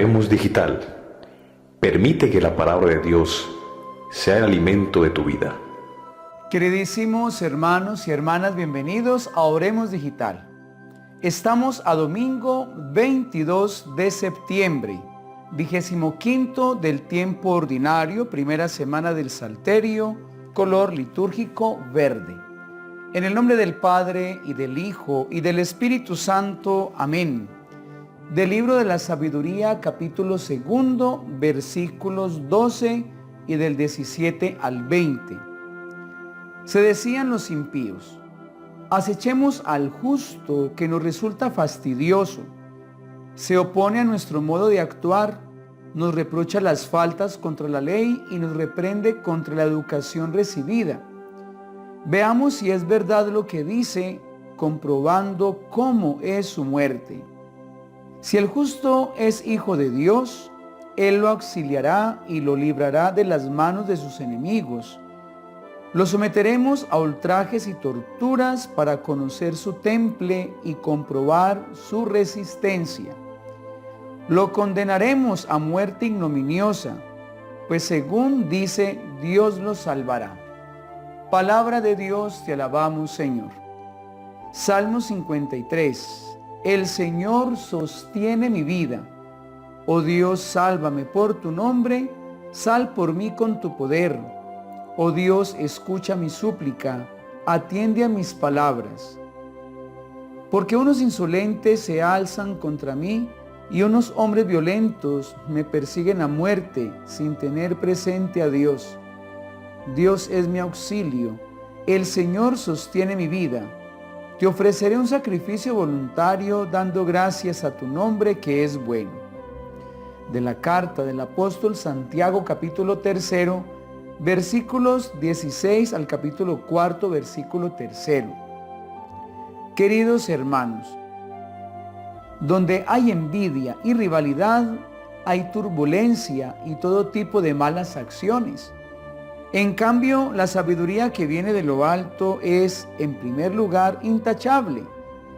Oremos Digital. Permite que la palabra de Dios sea el alimento de tu vida. Queridísimos hermanos y hermanas, bienvenidos a Oremos Digital. Estamos a domingo 22 de septiembre, 25º del tiempo ordinario, primera semana del Salterio, color litúrgico verde. En el nombre del Padre, y del Hijo, y del Espíritu Santo. Amén. Del libro de la Sabiduría, capítulo 2, versículos 12 y del 17 al 20. Se decían los impíos: acechemos al justo que nos resulta fastidioso. Se opone a nuestro modo de actuar, nos reprocha las faltas contra la ley y nos reprende contra la educación recibida. Veamos si es verdad lo que dice, comprobando cómo es su muerte. Si el justo es hijo de Dios, Él lo auxiliará y lo librará de las manos de sus enemigos. Lo someteremos a ultrajes y torturas para conocer su temple y comprobar su resistencia. Lo condenaremos a muerte ignominiosa, pues según dice, Dios lo salvará. Palabra de Dios, te alabamos, Señor. Salmo 53. El Señor sostiene mi vida. Oh Dios, sálvame por tu nombre, sal por mí con tu poder. Oh Dios, escucha mi súplica, atiende a mis palabras. Porque unos insolentes se alzan contra mí y unos hombres violentos me persiguen a muerte sin tener presente a Dios. Dios es mi auxilio, el Señor sostiene mi vida. Te ofreceré un sacrificio voluntario dando gracias a tu nombre que es bueno. De la carta del apóstol Santiago, capítulo 3, versículos 16 al capítulo 4, versículo 3. Queridos hermanos, donde hay envidia y rivalidad, hay turbulencia y todo tipo de malas acciones. En cambio, la sabiduría que viene de lo alto es, en primer lugar, intachable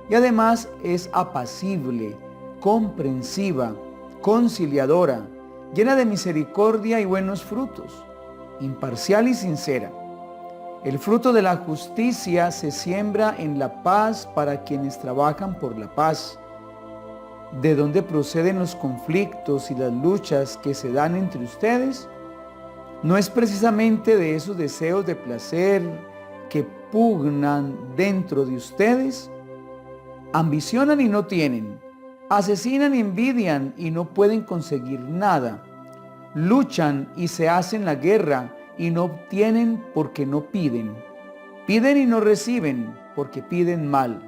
y además es apacible, comprensiva, conciliadora, llena de misericordia y buenos frutos, imparcial y sincera. El fruto de la justicia se siembra en la paz para quienes trabajan por la paz. ¿De dónde proceden los conflictos y las luchas que se dan entre ustedes? ¿No es precisamente de esos deseos de placer que pugnan dentro de ustedes? Ambicionan y no tienen, asesinan y envidian y no pueden conseguir nada. Luchan y se hacen la guerra y no obtienen porque no piden. Piden y no reciben porque piden mal,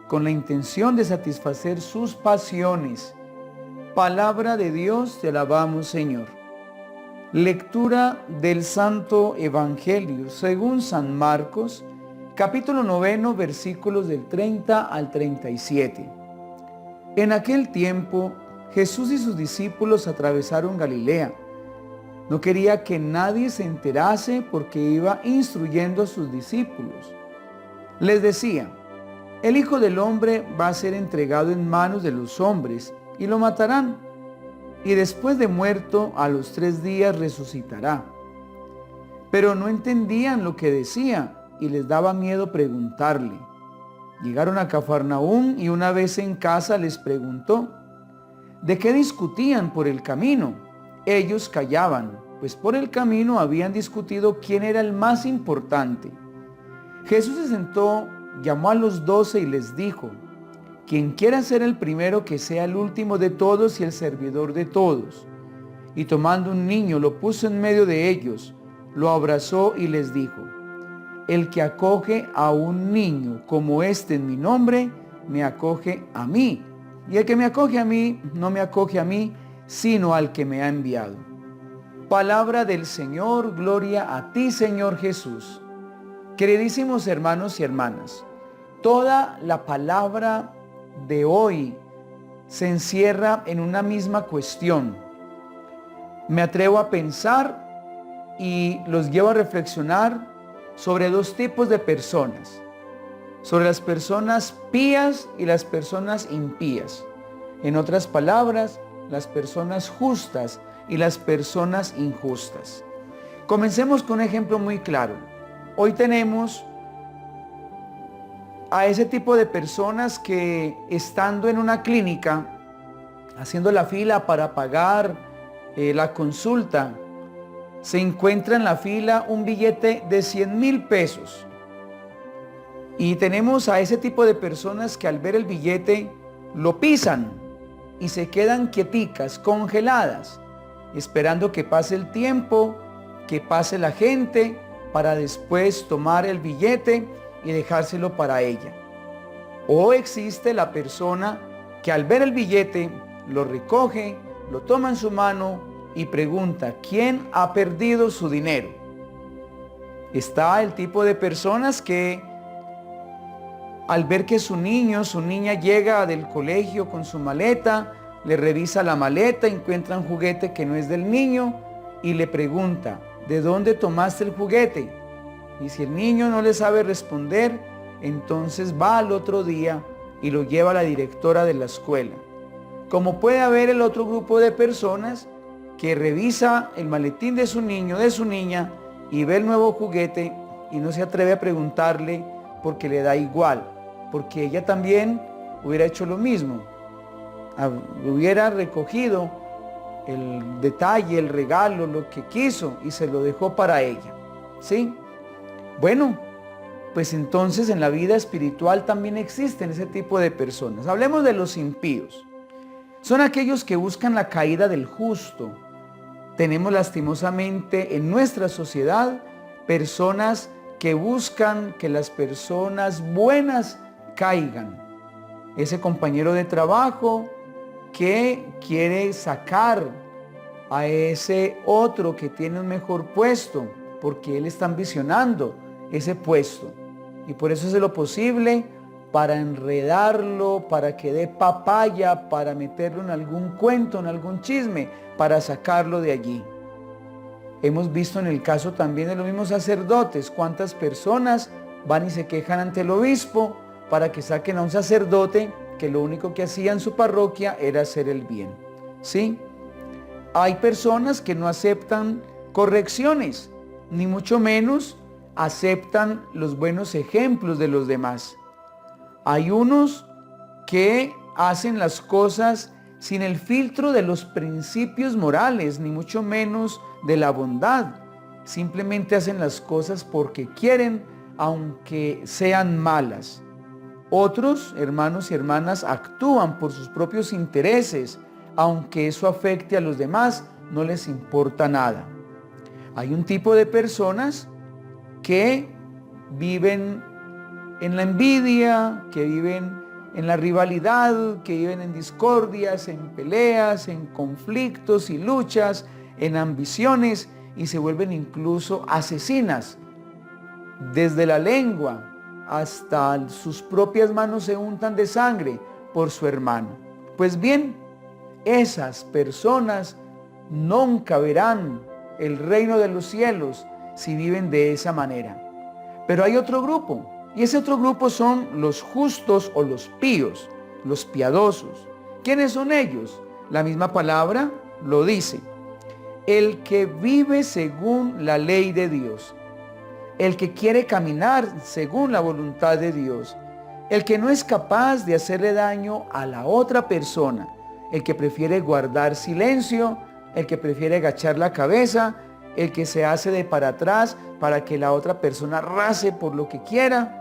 con la intención de satisfacer sus pasiones. Palabra de Dios, te alabamos, Señor. Lectura del Santo Evangelio según San Marcos, capítulo 9, versículos del 30 al 37. En aquel tiempo, Jesús y sus discípulos atravesaron Galilea. No quería que nadie se enterase porque iba instruyendo a sus discípulos. Les decía: el Hijo del Hombre va a ser entregado en manos de los hombres y lo matarán. Y después de muerto, a los 3 días resucitará. Pero no entendían lo que decía y les daba miedo preguntarle. Llegaron a Cafarnaúm y una vez en casa les preguntó: ¿de qué discutían por el camino? Ellos callaban, pues por el camino habían discutido quién era el más importante. Jesús se sentó, llamó a los 12 y les dijo: quien quiera ser el primero, que sea el último de todos y el servidor de todos. Y tomando un niño, lo puso en medio de ellos, lo abrazó y les dijo: el que acoge a un niño como este en mi nombre, me acoge a mí. Y el que me acoge a mí, no me acoge a mí, sino al que me ha enviado. Palabra del Señor, gloria a ti, Señor Jesús. Queridísimos hermanos y hermanas, toda la palabra de hoy se encierra en una misma cuestión. Me atrevo a pensar y los llevo a reflexionar sobre 2 tipos de personas: sobre las personas pías y las personas impías. En otras palabras, las personas justas y las personas injustas. Comencemos con un ejemplo muy claro. Hoy tenemos a ese tipo de personas que, estando en una clínica, haciendo la fila para pagar la consulta, se encuentra en la fila un billete de 100,000 pesos. Y tenemos a ese tipo de personas que al ver el billete lo pisan y se quedan quieticas, congeladas, esperando que pase el tiempo, que pase la gente, para después tomar el billete y dejárselo para ella. O existe la persona que al ver el billete lo recoge, lo toma en su mano y pregunta: ¿quién ha perdido su dinero? Está el tipo de personas que al ver que su niño, su niña llega del colegio con su maleta, le revisa la maleta, encuentra un juguete que no es del niño y le pregunta: ¿de dónde tomaste el juguete? Y si el niño no le sabe responder, entonces va al otro día y lo lleva a la directora de la escuela. Como puede haber el otro grupo de personas que revisa el maletín de su niño, de su niña, y ve el nuevo juguete y no se atreve a preguntarle porque le da igual, porque ella también hubiera hecho lo mismo. Hubiera recogido el detalle, el regalo, lo que quiso y se lo dejó para ella. ¿Sí? Bueno, pues entonces en la vida espiritual también existen ese tipo de personas. Hablemos de los impíos. Son aquellos que buscan la caída del justo. Tenemos lastimosamente en nuestra sociedad personas que buscan que las personas buenas caigan. Ese compañero de trabajo que quiere sacar a ese otro que tiene un mejor puesto porque él está ambicionando ese puesto y por eso hace lo posible para enredarlo, para que dé papaya, para meterlo en algún cuento, en algún chisme, para sacarlo de allí. Hemos visto en el caso también de los mismos sacerdotes cuántas personas van y se quejan ante el obispo para que saquen a un sacerdote que lo único que hacía en su parroquia era hacer el bien. ¿Sí? Hay personas que no aceptan correcciones, ni mucho menos aceptan los buenos ejemplos de los demás. Hay unos que hacen las cosas sin el filtro de los principios morales, ni mucho menos de la bondad. Simplemente hacen las cosas porque quieren, aunque sean malas. Otros, hermanos y hermanas, actúan por sus propios intereses, aunque eso afecte a los demás, no les importa nada. Hay un tipo de personas que viven en la envidia, que viven en la rivalidad, que viven en discordias, en peleas, en conflictos y luchas, en ambiciones, y se vuelven incluso asesinas. Desde la lengua hasta sus propias manos se untan de sangre por su hermano. Pues bien, esas personas nunca verán el reino de los cielos si viven de esa manera. Pero hay otro grupo, y ese otro grupo son los justos o los píos, los piadosos. ¿Quiénes son ellos? La misma palabra lo dice: el que vive según la ley de Dios, el que quiere caminar según la voluntad de Dios, el que no es capaz de hacerle daño a la otra persona, el que prefiere guardar silencio, el que prefiere agachar la cabeza, el que se hace de para atrás para que la otra persona race por lo que quiera,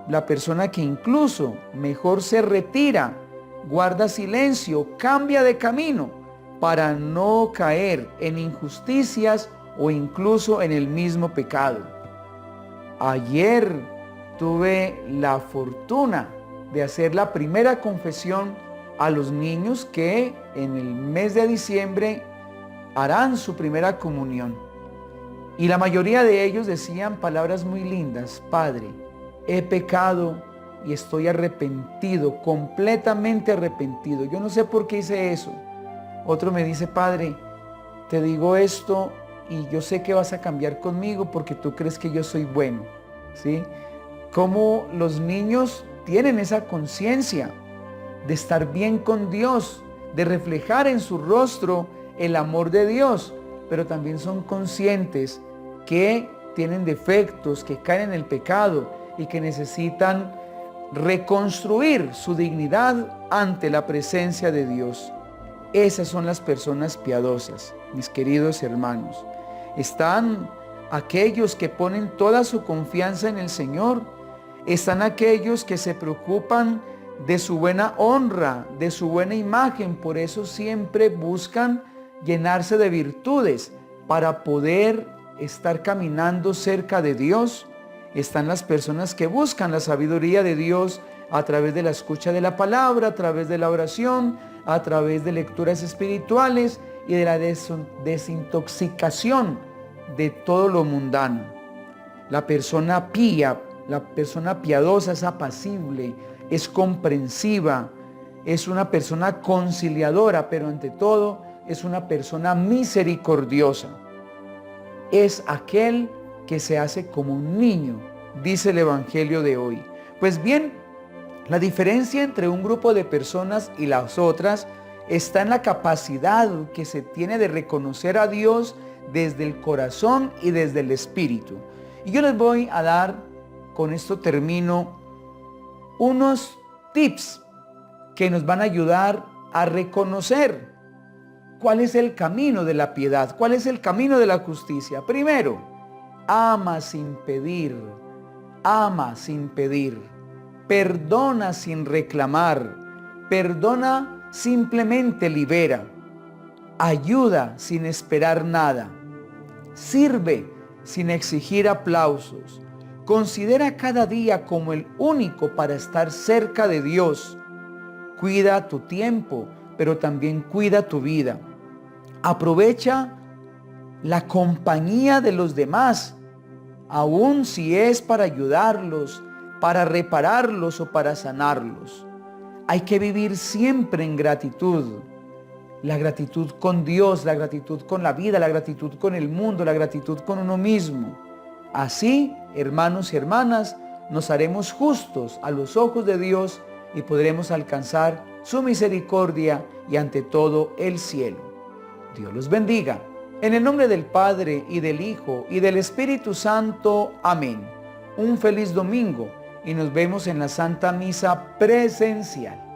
la persona que incluso mejor se retira, guarda silencio, cambia de camino para no caer en injusticias o incluso en el mismo pecado. Ayer tuve la fortuna de hacer la primera confesión a los niños que en el mes de diciembre harán su primera comunión. Y la mayoría de ellos decían palabras muy lindas: Padre, he pecado y estoy arrepentido, completamente arrepentido. Yo no sé por qué hice eso. Otro me dice: Padre, te digo esto y yo sé que vas a cambiar conmigo porque tú crees que yo soy bueno. ¿Sí? Cómo los niños tienen esa conciencia de estar bien con Dios, de reflejar en su rostro el amor de Dios, pero también son conscientes que tienen defectos, que caen en el pecado y que necesitan reconstruir su dignidad ante la presencia de Dios. Esas son las personas piadosas, mis queridos hermanos. Están aquellos que ponen toda su confianza en el Señor. Están aquellos que se preocupan de su buena honra, de su buena imagen. Por eso siempre buscan llenarse de virtudes para poder estar caminando cerca de Dios. Están las personas que buscan la sabiduría de Dios a través de la escucha de la palabra, a través de la oración, a través de lecturas espirituales y de la desintoxicación de todo lo mundano. La persona pía, la persona piadosa es apacible, es comprensiva, es una persona conciliadora, pero ante todo es una persona misericordiosa. Es aquel que se hace como un niño, dice el Evangelio de hoy. Pues bien, la diferencia entre un grupo de personas y las otras está en la capacidad que se tiene de reconocer a Dios desde el corazón y desde el espíritu. Y yo les voy a dar, con esto termino, unos tips que nos van a ayudar a reconocer cuál es el camino de la piedad, cuál es el camino de la justicia. Primero, ama sin pedir, perdona sin reclamar, perdona simplemente libera, ayuda sin esperar nada, sirve sin exigir aplausos, considera cada día como el único para estar cerca de Dios, cuida tu tiempo, pero también cuida tu vida. Aprovecha la compañía de los demás, aun si es para ayudarlos, para repararlos o para sanarlos. Hay que vivir siempre en gratitud. La gratitud con Dios, la gratitud con la vida, la gratitud con el mundo, la gratitud con uno mismo. Así, hermanos y hermanas, nos haremos justos a los ojos de Dios y podremos alcanzar su misericordia y ante todo el cielo. Dios los bendiga. En el nombre del Padre y del Hijo y del Espíritu Santo. Amén. Un feliz domingo y nos vemos en la Santa Misa presencial.